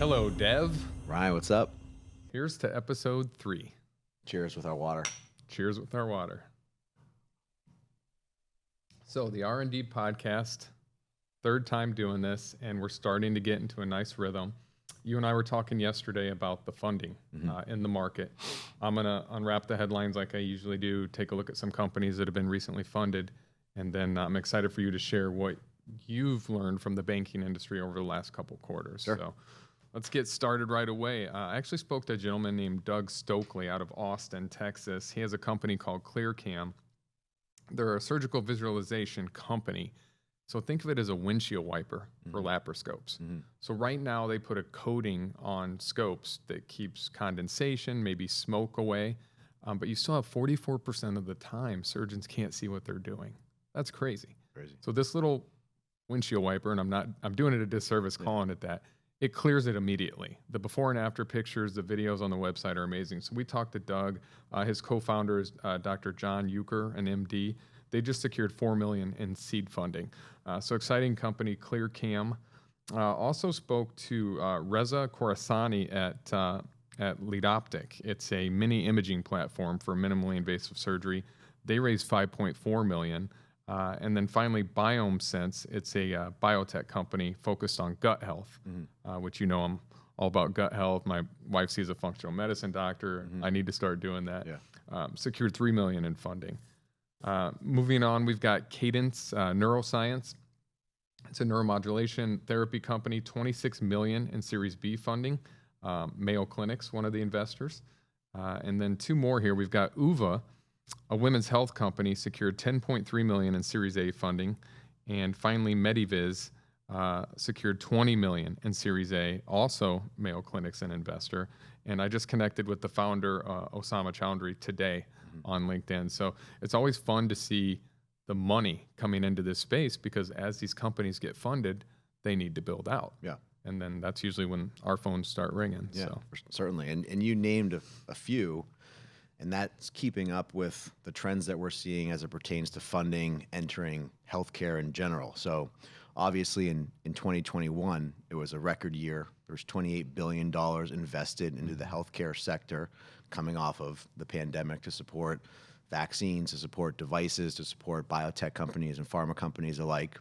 Hello, Dev. Ryan, what's up? Here's to episode 3. Cheers with our water. Cheers with our water. So the R&D podcast, third time doing this, and we're starting to get into a nice rhythm. You and I were talking yesterday about the funding in the market. I'm going to unwrap the headlines like I usually do, take a look at some companies that have been recently funded, and then I'm excited for you to share what you've learned from the banking industry over the last couple quarters. Sure. So let's get started right away. I actually spoke to a gentleman named Doug Stokely out of Austin, Texas. He has a company called ClearCam. They're a surgical visualization company. So think of it as a windshield wiper for laparoscopes. So right now they put a coating on scopes that keeps condensation, maybe smoke away, but you still have 44% of the time surgeons can't see what they're doing. That's crazy. So this little windshield wiper, and I'm doing it a disservice calling it that, it clears it immediately. The before and after pictures, the videos on the website are amazing. So we talked to Doug. His co-founder is Dr. John Euchre, an MD. They just secured $4 million in seed funding. So exciting company, ClearCam. Also spoke to Reza Khorasani at Leadoptic. It's a mini imaging platform for minimally invasive surgery. They raised $5.4 million. And then finally, BiomeSense. It's a biotech company focused on gut health, which you know I'm all about gut health. My wife sees a functional medicine doctor. I need to start doing that. Secured $3 million in funding. Moving on, we've got Cadence Neuroscience. It's a neuromodulation therapy company, $26 million in Series B funding. Mayo Clinic's one of the investors. And then two more here. We've got UVA, a women's health company, secured $10.3 million in Series A funding. And finally, Mediviz secured $20 million in Series A, also Mayo Clinic's an investor. And I just connected with the founder, Osama Chowdhury, today on LinkedIn. So it's always fun to see the money coming into this space because as these companies get funded, they need to build out. Yeah. And then that's usually when our phones start ringing. Yeah, So. certainly. And you named a few, and that's keeping up with the trends that we're seeing as it pertains to funding entering healthcare in general. So obviously in 2021, it was a record year. There was $28 billion invested into the healthcare sector coming off of the pandemic to support vaccines, to support devices, to support biotech companies and pharma companies alike.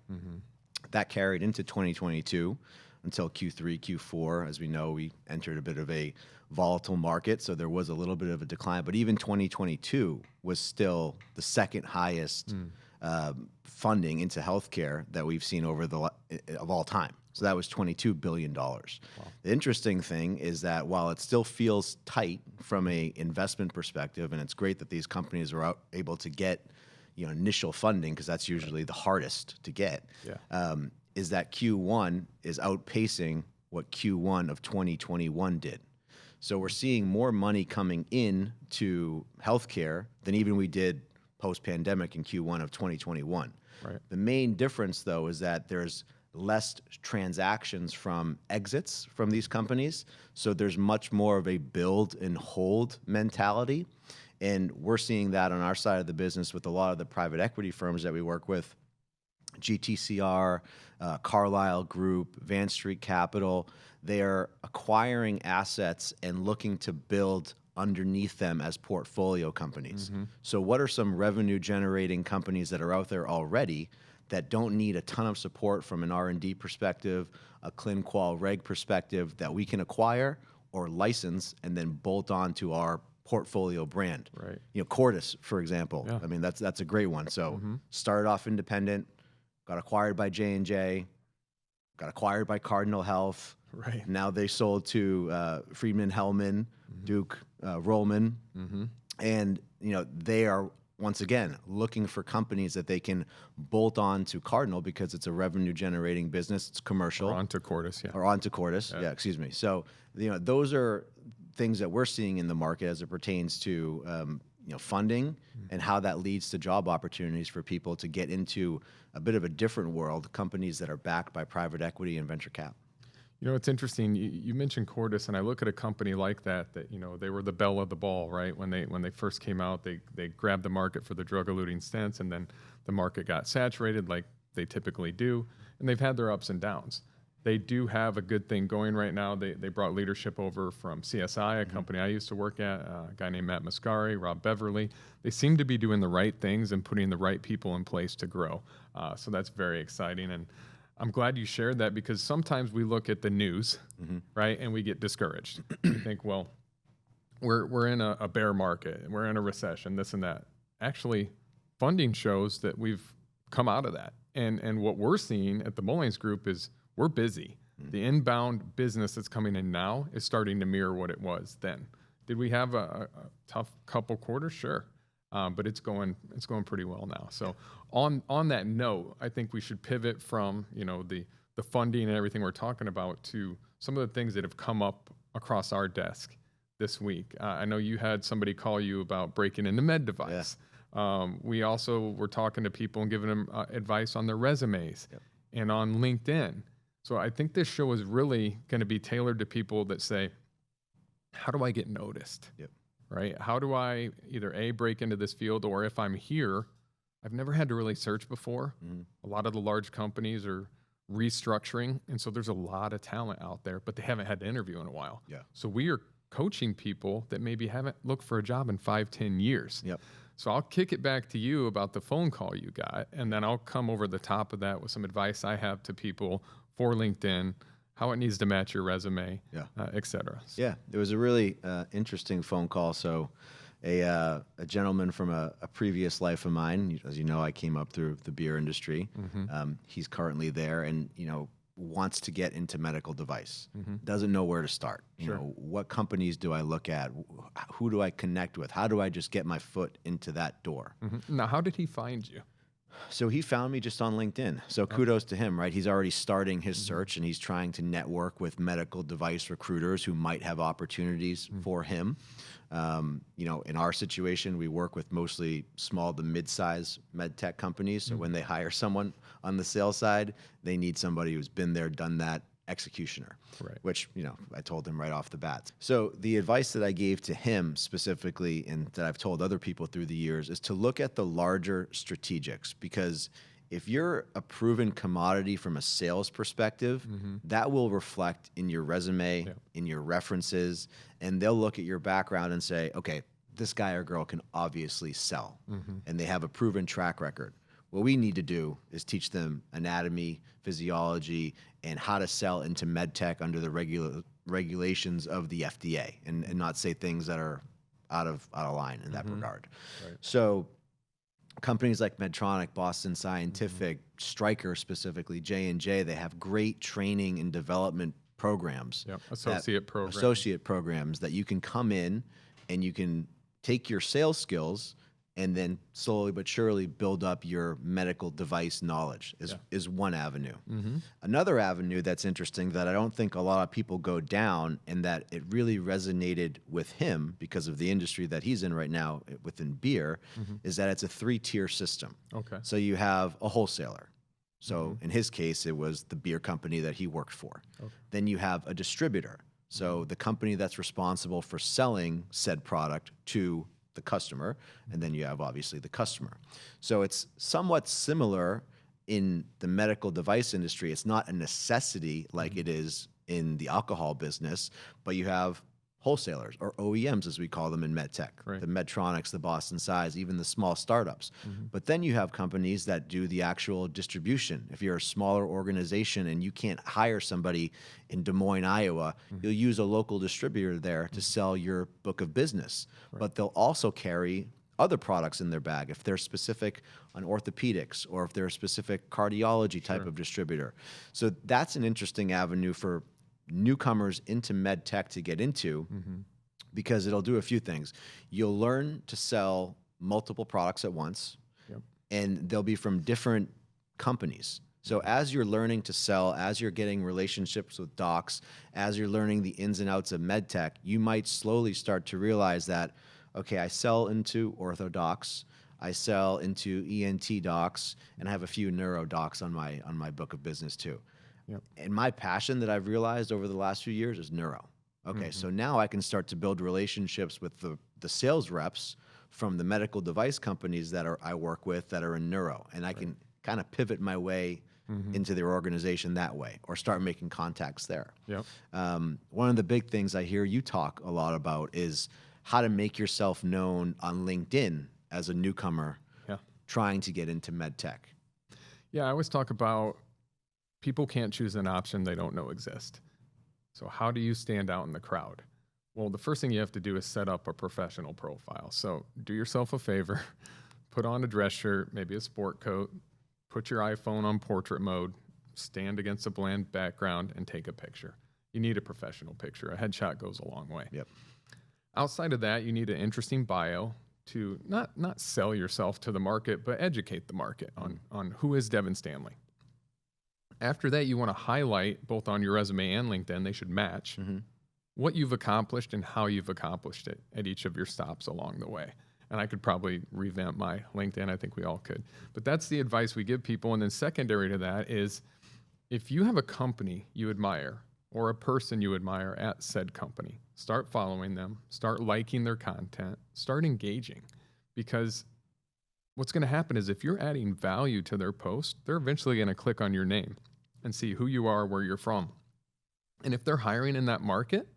That carried into 2022 until Q3, Q4. As we know, we entered a bit of a volatile market, so there was a little bit of a decline. But even 2022 was still the second highest funding into healthcare that we've seen of all time. So that was $22 billion. Wow. The interesting thing is that while it still feels tight from a investment perspective, and it's great that these companies are able to get initial funding, because that's usually the hardest to get, is that Q1 is outpacing what Q1 of 2021 did. So we're seeing more money coming in to healthcare than even we did post-pandemic in Q1 of 2021. Right. The main difference, though, is that there's less transactions from exits from these companies. So there's much more of a build and hold mentality. And we're seeing that on our side of the business with a lot of the private equity firms that we work with, GTCR, Carlyle Group, Van Street Capital. They are acquiring assets and looking to build underneath them as portfolio companies. So what are some revenue generating companies that are out there already that don't need a ton of support from an R&D perspective, a clin qual reg perspective that we can acquire or license and then bolt on to our portfolio brand? Right. Cordis, for example. Yeah. I mean, that's a great one. So started off independent, got acquired by J&J, got acquired by Cardinal Health. Right. Now they sold to Friedman Hellman, Duke Rollman, and they are once again looking for companies that they can bolt on to Cardinal because it's a revenue generating business. It's commercial. Or onto Cordis, yeah. Or onto Cordis, yeah. Excuse me. So those are things that we're seeing in the market as it pertains to funding and how that leads to job opportunities for people to get into a bit of a different world, companies that are backed by private equity and venture cap. It's interesting. You mentioned Cordis, and I look at a company like that they were the belle of the ball, right? When they first came out, they grabbed the market for the drug-eluting stents, and then the market got saturated like they typically do, and they've had their ups and downs. They do have a good thing going right now. They brought leadership over from CSI, a company I used to work at, a guy named Matt Mascari, Rob Beverly. They seem to be doing the right things and putting the right people in place to grow. So that's very exciting. And I'm glad you shared that, because sometimes we look at the news, right, and we get discouraged. We think, well, we're in a bear market, we're in a recession, this and that. Actually, funding shows that we've come out of that. And what we're seeing at the Mullings Group is we're busy. The inbound business that's coming in now is starting to mirror what it was then. Did we have a tough couple quarters? Sure. But it's going pretty well now. So on that note, I think we should pivot from, the funding and everything we're talking about to some of the things that have come up across our desk this week. I know you had somebody call you about breaking into med device. We also were talking to people and giving them advice on their resumes and on LinkedIn. So I think this show is really going to be tailored to people that say, how do I get noticed? Right? How do I either A, break into this field, or if I'm here, I've never had to really search before. A lot of the large companies are restructuring, and so there's a lot of talent out there, but they haven't had to interview in a while. So we are coaching people that maybe haven't looked for a job in 5-10 years. So I'll kick it back to you about the phone call you got, and then I'll come over the top of that with some advice I have to people for LinkedIn, how it needs to match your resume, et cetera. Yeah, it was a really interesting phone call. So a gentleman from a previous life of mine, as you know, I came up through the beer industry. He's currently there and, wants to get into medical device, doesn't know where to start. You know, what companies do I look at? Who do I connect with? How do I just get my foot into that door? Now, how did he find you? So he found me just on LinkedIn. So kudos to him, right? He's already starting his search, and he's trying to network with medical device recruiters who might have opportunities for him. In our situation, we work with mostly small to mid-size med tech companies. So when they hire someone on the sales side, they need somebody who's been there, done that, executioner, which, I told him right off the bat. So the advice that I gave to him specifically, and that I've told other people through the years, is to look at the larger strategics, because if you're a proven commodity from a sales perspective, that will reflect in your resume, in your references, and they'll look at your background and say, okay, this guy or girl can obviously sell, and they have a proven track record. What we need to do is teach them anatomy, physiology, and how to sell into med tech under the regulations of the FDA, and not say things that are out of line in that regard. So companies like Medtronic, Boston Scientific, Stryker specifically, J&J, they have great training and development programs. Associate programs that you can come in and you can take your sales skills and then slowly but surely build up your medical device knowledge is one avenue. Another avenue that's interesting that I don't think a lot of people go down, and that it really resonated with him because of the industry that he's in right now within beer, is that it's a 3-tier system. So you have a wholesaler. So in his case, it was the beer company that he worked for. Then you have a distributor. So the company that's responsible for selling said product to the customer, and then you have obviously the customer. So it's somewhat similar in the medical device industry. It's not a necessity like it is in the alcohol business, but you have wholesalers, or OEMs as we call them in med tech, the Medtronics, the Boston Sci's, even the small startups. But then you have companies that do the actual distribution. If you're a smaller organization and you can't hire somebody in Des Moines, Iowa, you'll use a local distributor there to sell your book of business. But they'll also carry other products in their bag if they're specific on orthopedics, or if they're a specific cardiology type of distributor. So that's an interesting avenue for newcomers into med tech to get into, because it'll do a few things. You'll learn to sell multiple products at once, and they'll be from different companies. So as you're learning to sell, as you're getting relationships with docs, as you're learning the ins and outs of med tech, you might slowly start to realize that, okay, I sell into ortho docs, I sell into ENT docs, and I have a few neuro docs on my book of business too. And my passion that I've realized over the last few years is neuro. Okay, so now I can start to build relationships with the sales reps from the medical device companies that I work with that are in neuro, and I can kind of pivot my way into their organization that way, or start making contacts there. Yep. One of the big things I hear you talk a lot about is how to make yourself known on LinkedIn as a newcomer Yeah. trying to get into med tech. Yeah, I always talk about people can't choose an option they don't know exist. So how do you stand out in the crowd? Well, the first thing you have to do is set up a professional profile. So do yourself a favor, put on a dress shirt, maybe a sport coat, put your iPhone on portrait mode, stand against a bland background, and take a picture. You need a professional picture. A headshot goes a long way. Yep. Outside of that, you need an interesting bio to not sell yourself to the market, but educate the market on who is Devin Stanley. After that, you want to highlight, both on your resume and LinkedIn, they should match, what you've accomplished and how you've accomplished it at each of your stops along the way. And I could probably revamp my LinkedIn. I think we all could. But that's the advice we give people. And then secondary to that is, if you have a company you admire or a person you admire at said company, start following them, start liking their content, start engaging. Because what's going to happen is, if you're adding value to their post, they're eventually going to click on your name and see who you are, where you're from. And if they're hiring in that market,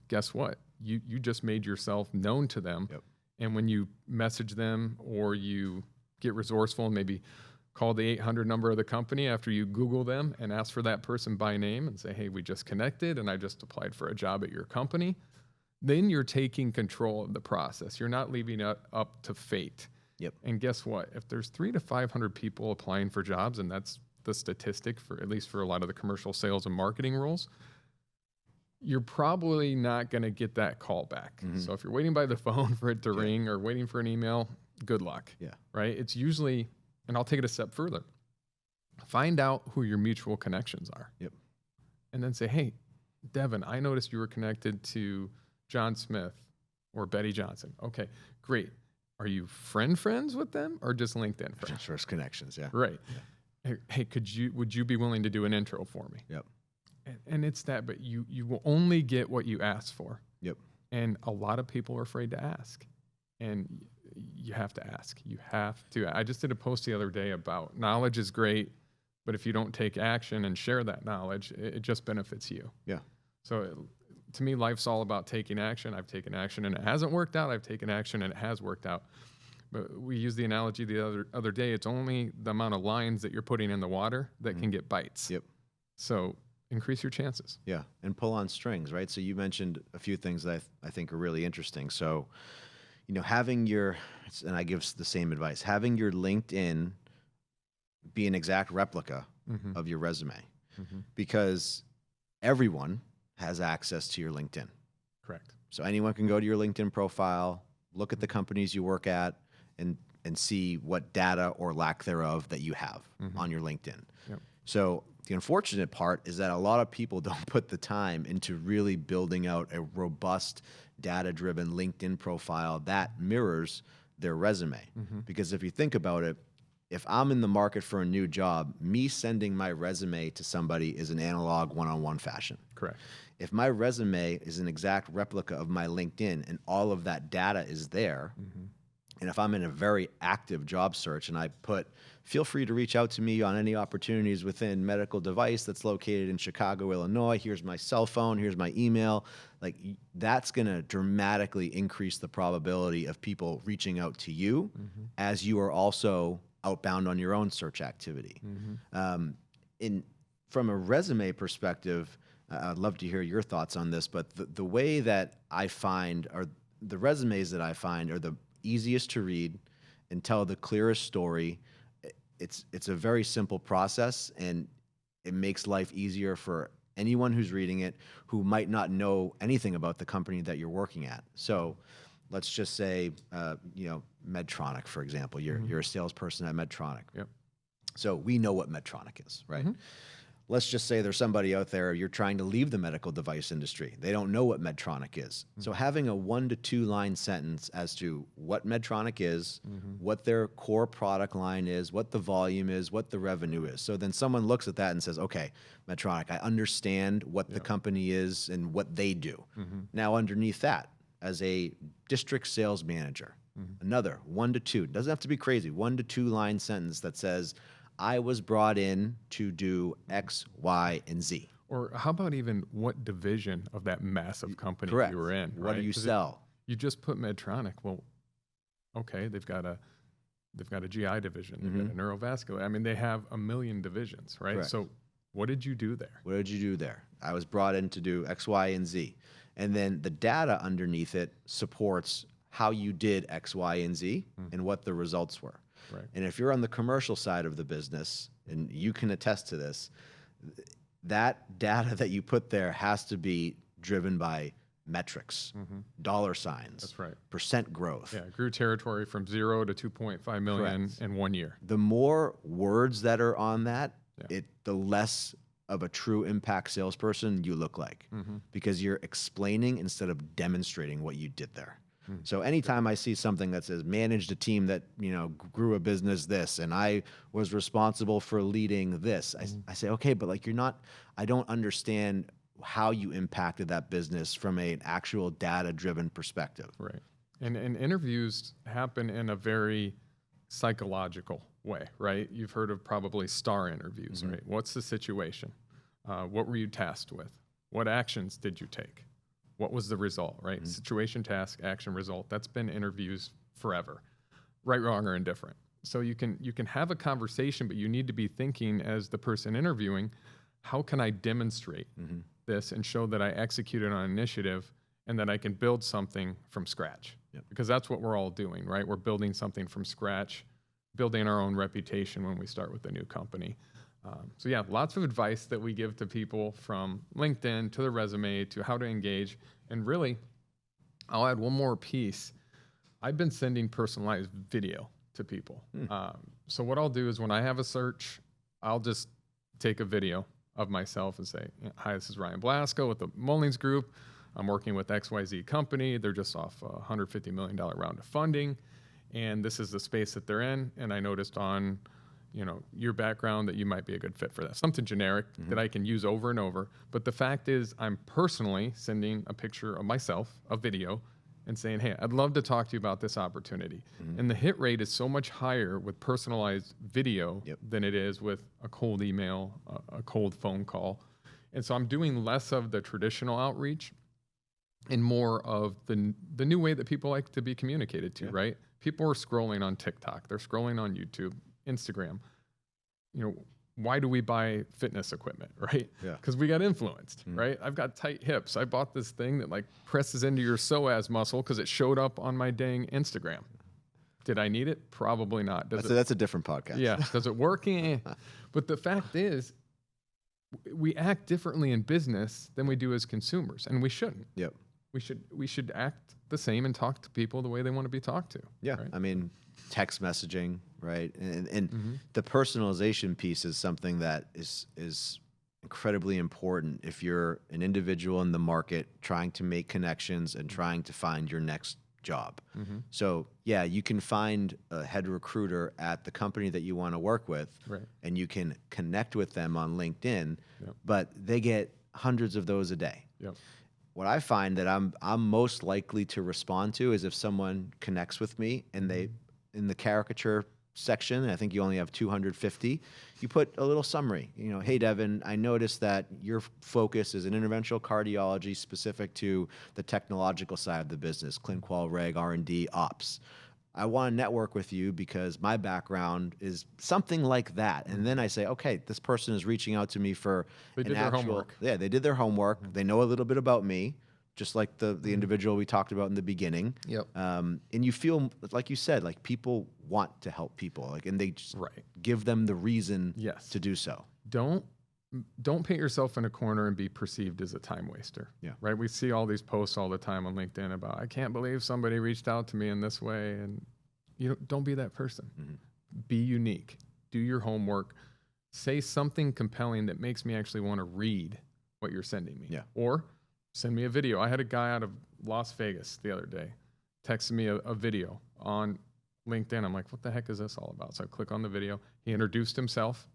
guess what? You just made yourself known to them. Yep. And when you message them, or you get resourceful and maybe call the 800 number of the company after you Google them and ask for that person by name and say, hey, we just connected and I just applied for a job at your company, then you're taking control of the process. You're not leaving it up to fate. Yep. And guess what? If there's 300 to 500 people applying for jobs, and that's the statistic for, at least for a lot of the commercial sales and marketing roles, you're probably not going to get that call back. So if you're waiting by the phone for it to ring, or waiting for an email, good luck. Yeah. Right? It's usually, and I'll take it a step further. Find out who your mutual connections are. Yep. And then say, hey, Devin, I noticed you were connected to John Smith or Betty Johnson. Okay, great. Are you friends with them, or just LinkedIn friends? Just first connections, yeah. Right. Yeah. Hey, would you be willing to do an intro for me? Yep. And it's that, but you will only get what you ask for. Yep. And a lot of people are afraid to ask. And you have to ask. You have to. I just did a post the other day about knowledge is great, but if you don't take action and share that knowledge, it just benefits you. Yeah. So to me, life's all about taking action. I've taken action and it hasn't worked out. I've taken action and it has worked out. But we used the analogy the other day. It's only the amount of lines that you're putting in the water that can get bites. Yep. So increase your chances. Yeah, and pull on strings, right? So you mentioned a few things that I think are really interesting. So, having your, and I give the same advice, having your LinkedIn be an exact replica of your resume, because everyone has access to your LinkedIn. Correct. So anyone can go to your LinkedIn profile, look at the companies you work at, and see what data or lack thereof that you have on your LinkedIn. Yep. So the unfortunate part is that a lot of people don't put the time into really building out a robust, data-driven LinkedIn profile that mirrors their resume. Because if you think about it, if I'm in the market for a new job, me sending my resume to somebody is an analog one-on-one fashion. Correct. If my resume is an exact replica of my LinkedIn and all of that data is there, and if I'm in a very active job search and I put, feel free to reach out to me on any opportunities within medical device that's located in Chicago, Illinois, here's my cell phone, here's my email, like that's going to dramatically increase the probability of people reaching out to you as you are also outbound on your own search activity. From a resume perspective, I'd love to hear your thoughts on this, but the way that I find, or the resumes that I find, are the easiest to read and tell the clearest story. It's a very simple process, and it makes life easier for anyone who's reading it who might not know anything about the company that you're working at. So let's just say, Medtronic, for example. You're a salesperson at Medtronic. Yep. So we know what Medtronic is, right? Let's just say there's somebody out there, you're trying to leave the medical device industry. They don't know what Medtronic is. So having a 1 to 2 line sentence as to what Medtronic is, what their core product line is, what the volume is, what the revenue is. So then someone looks at that and says, okay, Medtronic, I understand what the company is and what they do. Now underneath that, as a district sales manager, another 1 to 2, doesn't have to be crazy, 1 to 2 line sentence that says, I was brought in to do X, Y, and Z. Or how about even what division of that massive company Correct. you were in? What do right? you 'Cause sell? you just put Medtronic. Well, okay, they've got a GI division, they've got a neurovascular. I mean, they have a million divisions, right? Correct. So what did you do there? What did you do there? I was brought in to do X, Y, and Z. And then the data underneath it supports how you did X, Y, and Z and what the results were. Right. And if you're on the commercial side of the business, and you can attest to this, that data that you put there has to be driven by metrics, dollar signs, That's right. percent growth. Yeah, grew territory from 0 to 2.5 million Correct. in 1 year. The more words that are on that, Yeah. the less of a true impact salesperson you look like, because you're explaining instead of demonstrating what you did there. So anytime I see something that says managed a team that grew a business this, and I was responsible for leading this, I say, okay, but like I don't understand how you impacted that business from an actual data-driven perspective. Right. And interviews happen in a very psychological way, right? You've heard of probably STAR interviews, right? What's the situation? What were you tasked with? What actions did you take? What was the result, right? Situation, task, action, result. That's been interviews forever, right, wrong, or indifferent. So you can have a conversation, but you need to be thinking as the person interviewing, how can I demonstrate this and show that I executed on an initiative and that I can build something from scratch? Yep. Because that's what we're all doing, right? We're building something from scratch, building our own reputation when we start with a new company. So yeah, lots of advice that we give to people, from LinkedIn to the resume to how to engage. And really, I'll add one more piece. I've been sending personalized video to people. So what I'll do is when I have a search, I'll just take a video of myself and say, hi, this is Ryan Blasco with the Mullings Group. I'm working with XYZ company. They're just off a $150 million round of funding. And this is the space that they're in. And I noticed on your background that you might be a good fit for that. Something generic that I can use over and over. But the fact is, I'm personally sending a picture of myself, a video, and saying, hey, I'd love to talk to you about this opportunity. And the hit rate is so much higher with personalized video than it is with a cold email, a cold phone call. And so I'm doing less of the traditional outreach and more of the new way that people like to be communicated to, right? People are scrolling on TikTok. They're scrolling on YouTube, Instagram. Why do we buy fitness equipment, right? Yeah. Because we got influenced, right? I've got tight hips. I bought this thing that like presses into your psoas muscle because it showed up on my dang Instagram. Did I need it? Probably not. That's a different podcast. Yeah. Does it work? But the fact is, we act differently in business than we do as consumers, and we shouldn't. Yep. We should act the same and talk to people the way they want to be talked to. Yeah. Right? I mean, text messaging, right? And the personalization piece is something that is incredibly important if you're an individual in the market trying to make connections and trying to find your next job. So yeah, you can find a head recruiter at the company that you want to work with, Right. and you can connect with them on LinkedIn, Yep. but they get hundreds of those a day. Yep. What I find that I'm most likely to respond to is if someone connects with me and they, in the caricature section, I think you only have 250, you put a little summary. Hey Devin, I noticed that your focus is in interventional cardiology specific to the technological side of the business, clin qual reg, R&D, ops. I want to network with you because my background is something like that. And then I say, okay, this person is reaching out to me for They did their homework. Yeah, they did their homework. They know a little bit about me, just like the individual we talked about in the beginning. Yep. And you feel, like you said, like people want to help people, and they just Right. give them the reason Yes. to do so. Don't paint yourself in a corner and be perceived as a time waster. Yeah. Right. We see all these posts all the time on LinkedIn about, I can't believe somebody reached out to me in this way. And don't be that person. Be unique. Do your homework. Say something compelling that makes me actually want to read what you're sending me. Yeah. Or send me a video. I had a guy out of Las Vegas the other day texted me a video on LinkedIn. I'm like, what the heck is this all about? So I click on the video. He introduced himself,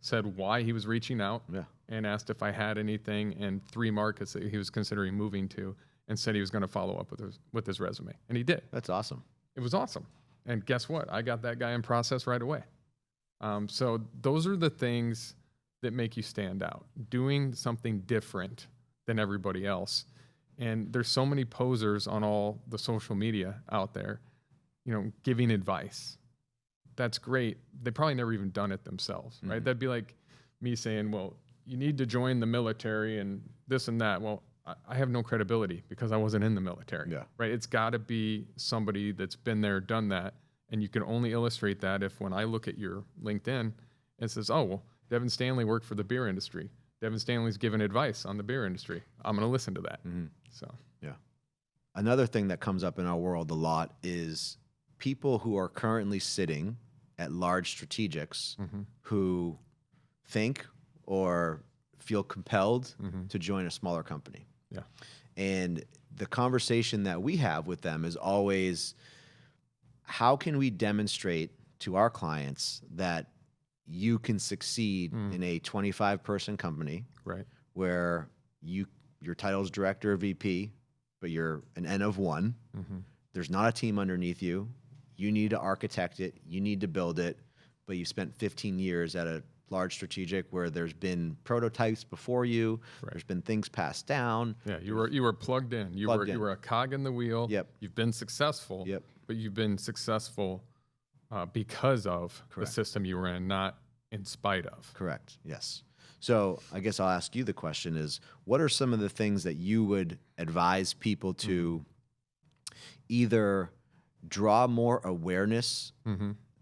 said why he was reaching out, and asked if I had anything in 3 markets that he was considering moving to, and said he was going to follow up with his resume. And he did. That's awesome. It was awesome. And guess what? I got that guy in process right away. So those are the things that make you stand out, doing something different than everybody else. And there's so many posers on all the social media out there, giving advice. That's great. They probably never even done it themselves, right? Mm-hmm. That'd be like me saying, well, you need to join the military and this and that. Well, I have no credibility because I wasn't in the military, Yeah. right? It's got to be somebody that's been there, done that. And you can only illustrate that if when I look at your LinkedIn, it says, oh, well, Devin Stanley worked for the beer industry. Devin Stanley's given advice on the beer industry. I'm going to listen to that. Mm-hmm. So, yeah. Another thing that comes up in our world a lot is people who are currently sitting at large strategics who think or feel compelled to join a smaller company. Yeah. And the conversation that we have with them is always, how can we demonstrate to our clients that you can succeed in a 25-person company, right, where your title is director or VP, but you're an N of one. There's not a team underneath you. You need to architect it. You need to build it. But you spent 15 years at a large strategic where there's been prototypes before you. Right. There's been things passed down. Yeah, you were plugged in. You were a cog in the wheel. Yep. You've been successful. Yep. But you've been successful because of Correct. the system you were in, not in spite of. Correct. Yes. So I guess I'll ask you the question is, what are some of the things that you would advise people to either draw more awareness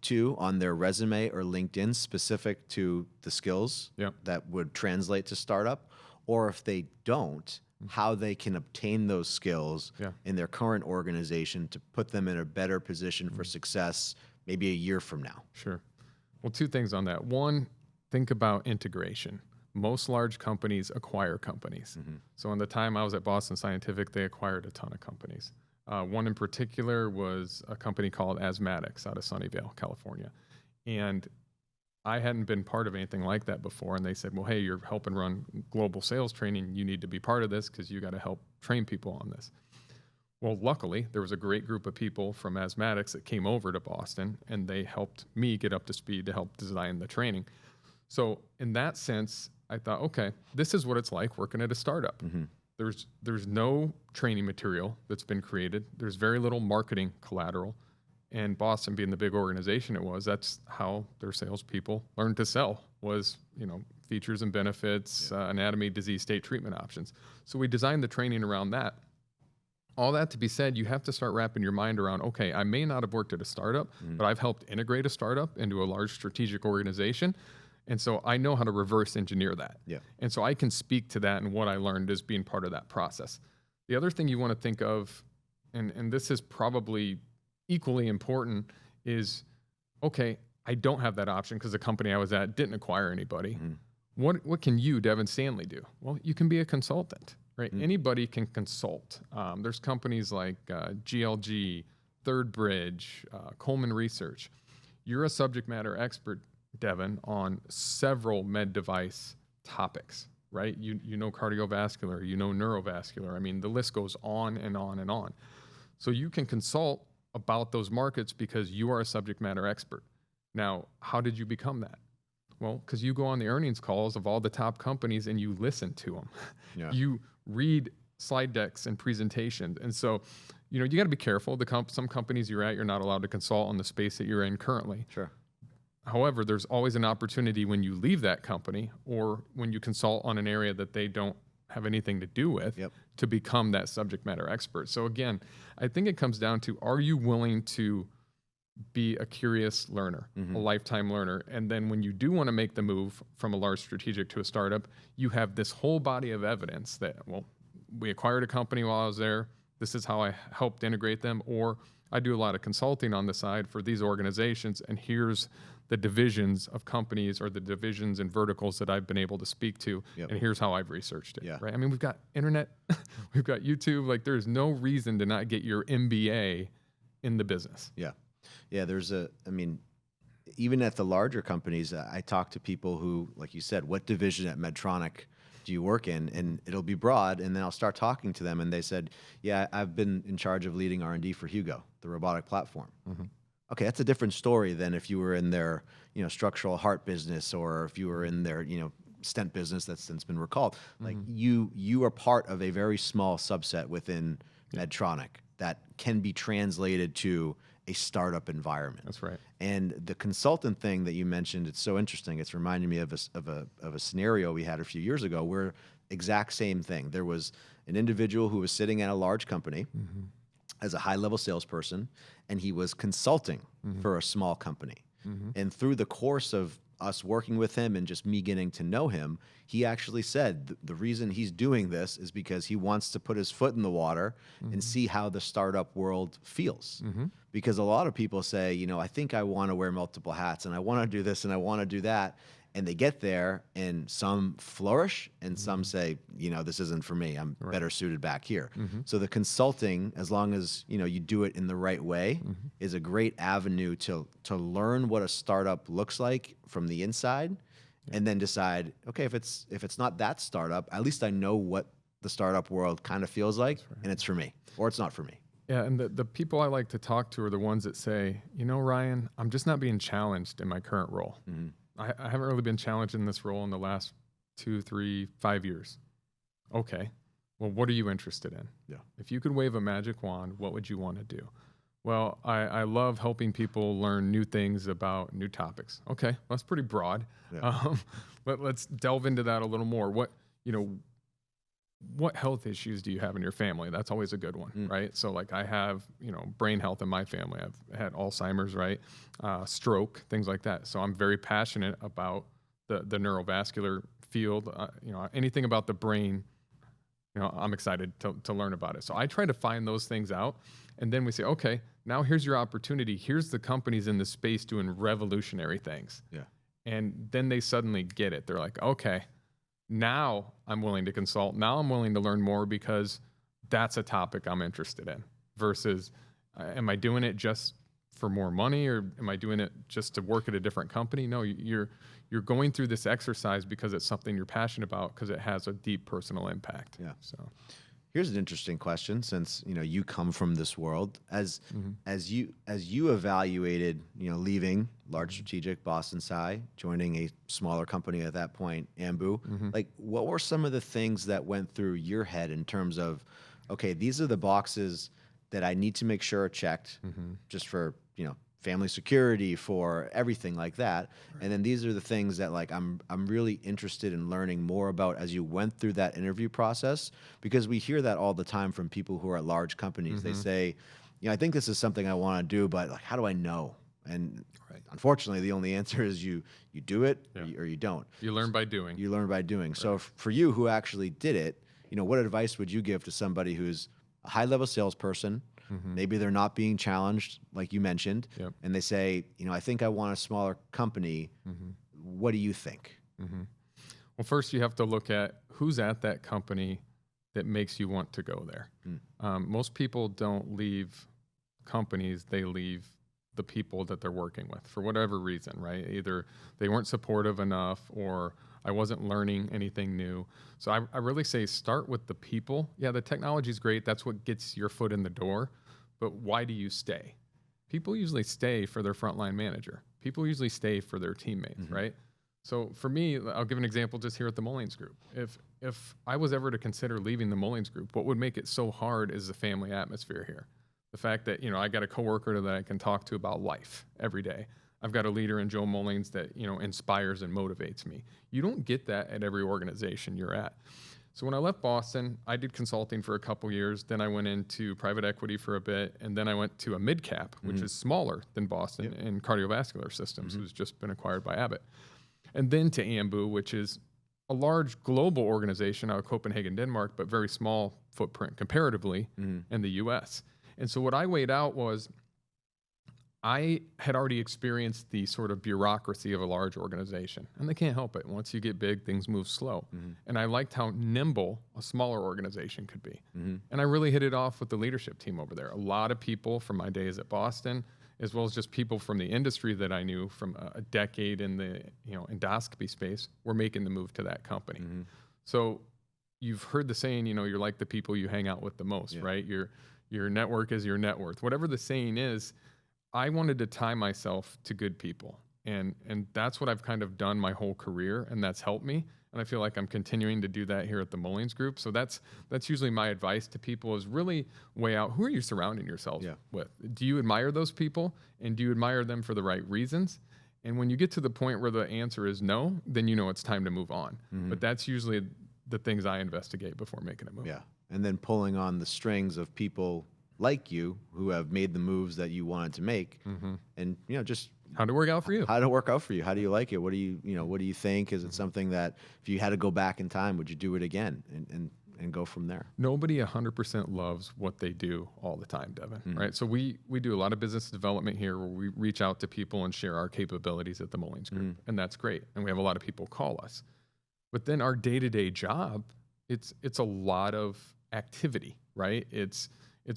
to on their resume or LinkedIn specific to the skills that would translate to startup, or if they don't, how they can obtain those skills in their current organization to put them in a better position for success maybe a year from now? Sure. Well, two things on that. One, think about integration. Most large companies acquire companies. So in the time I was at Boston Scientific, they acquired a ton of companies. One in particular was a company called Asthmatics out of Sunnyvale, California. And I hadn't been part of anything like that before. And they said, well, hey, you're helping run global sales training. You need to be part of this because you got to help train people on this. Well, luckily, there was a great group of people from Asthmatics that came over to Boston, and they helped me get up to speed to help design the training. So in that sense, I thought, okay, this is what it's like working at a startup. There's no training material that's been created. There's very little marketing collateral. And Boston being the big organization it was, that's how their salespeople learned to sell was, features and benefits, anatomy, disease state treatment options. So we designed the training around that. All that to be said, you have to start wrapping your mind around, okay, I may not have worked at a startup, but I've helped integrate a startup into a large strategic organization. And so I know how to reverse engineer that. Yeah. And so I can speak to that and what I learned as being part of that process. The other thing you want to think of, and this is probably equally important, is, okay, I don't have that option because the company I was at didn't acquire anybody. What can you, Devin Stanley, do? Well, you can be a consultant, right? Anybody can consult. There's companies like GLG, Third Bridge, Coleman Research. You're a subject matter expert, Devin, on several med device topics, right? You know cardiovascular, you know neurovascular. I mean, the list goes on and on and on. So you can consult about those markets because you are a subject matter expert. Now, how did you become that? Well, because you go on the earnings calls of all the top companies and you listen to them. Yeah. You read slide decks and presentations. And so, you got to be careful. Some companies you're at, you're not allowed to consult on the space that you're in currently. Sure. However, there's always an opportunity when you leave that company or when you consult on an area that they don't have anything to do with to become that subject matter expert. So again, I think it comes down to, are you willing to be a curious learner, a lifetime learner? And then when you do want to make the move from a large strategic to a startup, you have this whole body of evidence that, well, we acquired a company while I was there. This is how I helped integrate them. Or I do a lot of consulting on the side for these organizations, and here's the divisions of companies or the divisions and verticals that I've been able to speak to, and here's how I've researched it, right? I mean, we've got internet, we've got YouTube, like there's no reason to not get your MBA in the business. Yeah. Even at the larger companies, I talk to people who, like you said, what division at Medtronic do you work in? And it'll be broad, and then I'll start talking to them, and they said, yeah, I've been in charge of leading R&D for Hugo, the robotic platform. Okay, that's a different story than if you were in their, structural heart business, or if you were in their, stent business that's since been recalled. Like you are part of a very small subset within Medtronic that can be translated to a startup environment. That's right. And the consultant thing that you mentioned, it's so interesting. It's reminding me of a scenario we had a few years ago where exact same thing. There was an individual who was sitting at a large company as a high-level salesperson, and he was consulting for a small company. And through the course of us working with him and just me getting to know him, he actually said the reason he's doing this is because he wants to put his foot in the water and see how the startup world feels. Because a lot of people say, I think I want to wear multiple hats and I want to do this and I want to do that. And they get there and some flourish and some say, this isn't for me. I'm better suited back here. So the consulting, as long as, you do it in the right way, is a great avenue to learn what a startup looks like from the inside, and then decide, okay, if it's not that startup, at least I know what the startup world kind of feels like, and it's for me, or it's not for me. Yeah, and the people I like to talk to are the ones that say, Ryan, I'm just not being challenged in my current role. I haven't really been challenged in this role in the last 2, 3, 5 years. Okay, well, what are you interested in? Yeah. If you could wave a magic wand, what would you want to do? Well, I love helping people learn new things about new topics. Okay, that's pretty broad. Yeah. But let's delve into that a little more. What health issues do you have in your family? That's always a good one, right? So like I have, brain health in my family. I've had Alzheimer's, right? Stroke, things like that. So I'm very passionate about the neurovascular field. Anything about the brain, I'm excited to learn about it. So I try to find those things out. And then we say, okay, now here's your opportunity. Here's the companies in the space doing revolutionary things. Yeah. And then they suddenly get it. They're like, okay, now I'm willing to consult. Now I'm willing to learn more because that's a topic I'm interested in, versus am I doing it just for more money, or am I doing it just to work at a different company? No, you're going through this exercise because it's something you're passionate about, because it has a deep personal impact. Yeah. So here's an interesting question, since you come from this world, as you evaluated leaving large strategic Boston Sci, joining a smaller company at that point, Ambu, like what were some of the things that went through your head in terms of, okay, these are the boxes that I need to make sure are checked, just for family security, for everything like that. Right. And then these are the things that like I'm really interested in learning more about as you went through that interview process, because we hear that all the time from people who are at large companies. They say, I think this is something I want to do, but like, how do I know? And unfortunately, the only answer is you do it or you don't. You learn by doing. You learn by doing. Right. So for you who actually did it, what advice would you give to somebody who's a high-level salesperson? Maybe they're not being challenged, like you mentioned, and they say, I think I want a smaller company. What do you think? Well, first you have to look at who's at that company that makes you want to go there. Most people don't leave companies, they leave the people that they're working with for whatever reason, right? Either they weren't supportive enough, or I wasn't learning anything new. So I really say start with the people. Yeah, the technology is great. That's what gets your foot in the door. But why do you stay? People usually stay for their frontline manager. People usually stay for their teammates, right? So for me, I'll give an example just here at the Mullings Group. If I was ever to consider leaving the Mullings Group, what would make it so hard is the family atmosphere here. The fact that, I got a coworker that I can talk to about life every day. I've got a leader in Joe Mullings that, inspires and motivates me. You don't get that at every organization you're at. So when I left Boston, I did consulting for a couple years. Then I went into private equity for a bit. And then I went to a mid-cap, which is smaller than Boston, in cardiovascular systems, who's just been acquired by Abbott. And then to Ambu, which is a large global organization out of Copenhagen, Denmark, but very small footprint comparatively in the US. And so what I weighed out was, I had already experienced the sort of bureaucracy of a large organization, and they can't help it. Once you get big, things move slow. And I liked how nimble a smaller organization could be. And I really hit it off with the leadership team over there. A lot of people from my days at Boston, as well as just people from the industry that I knew from a decade in the endoscopy space, were making the move to that company. So you've heard the saying, you're like the people you hang out with the most, right? Your network is your net worth. Whatever the saying is, I wanted to tie myself to good people. And that's what I've kind of done my whole career, and that's helped me. And I feel like I'm continuing to do that here at the Mullings Group. So that's usually my advice to people, is really weigh out, who are you surrounding yourself with? Do you admire those people, and do you admire them for the right reasons? And when you get to the point where the answer is no, then you know it's time to move on. But that's usually the things I investigate before making a move. Yeah. And then pulling on the strings of people like you who have made the moves that you wanted to make, and just how to work out for you. How to work out for you. How do you like it? What do what do you think? Is it something that if you had to go back in time, would you do it again and go from there? Nobody 100% loves what they do all the time, Devin, right? So we do a lot of business development here, where we reach out to people and share our capabilities at the Mullings Group, and that's great. And we have a lot of people call us. But then our day-to-day job, it's a lot of activity, right? It's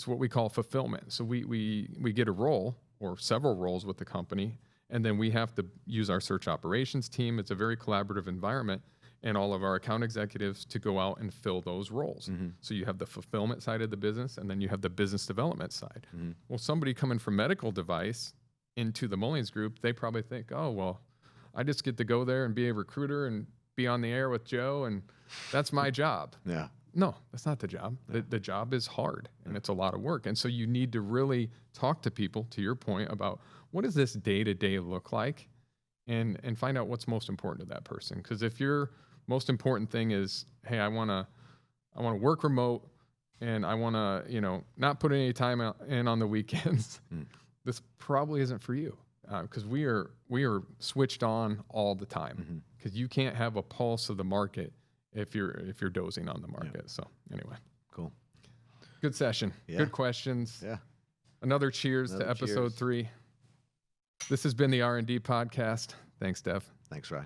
what we call fulfillment. So we get a role or several roles with the company, and then we have to use our search operations team. It's a very collaborative environment, and all of our account executives to go out and fill those roles. So you have the fulfillment side of the business, and then you have the business development side. Well, somebody coming from medical device into the Mullings Group, they probably think, oh, well, I just get to go there and be a recruiter and be on the air with Joe, and that's my job. Yeah. No, that's not the job. The job is hard, and it's a lot of work. And so you need to really talk to people, to your point, about what does this day-to-day look like, and find out what's most important to that person. Because if your most important thing is, hey, I want to work remote, and I want to, not put any time in on the weekends, this probably isn't for you. Because we are switched on all the time. Because you can't have a pulse of the market if you're dozing on the market. So anyway, cool, good session, good questions. Yeah, another cheers to episode 3. This has been the R&D podcast. Thanks, Dev. Thanks, Rye.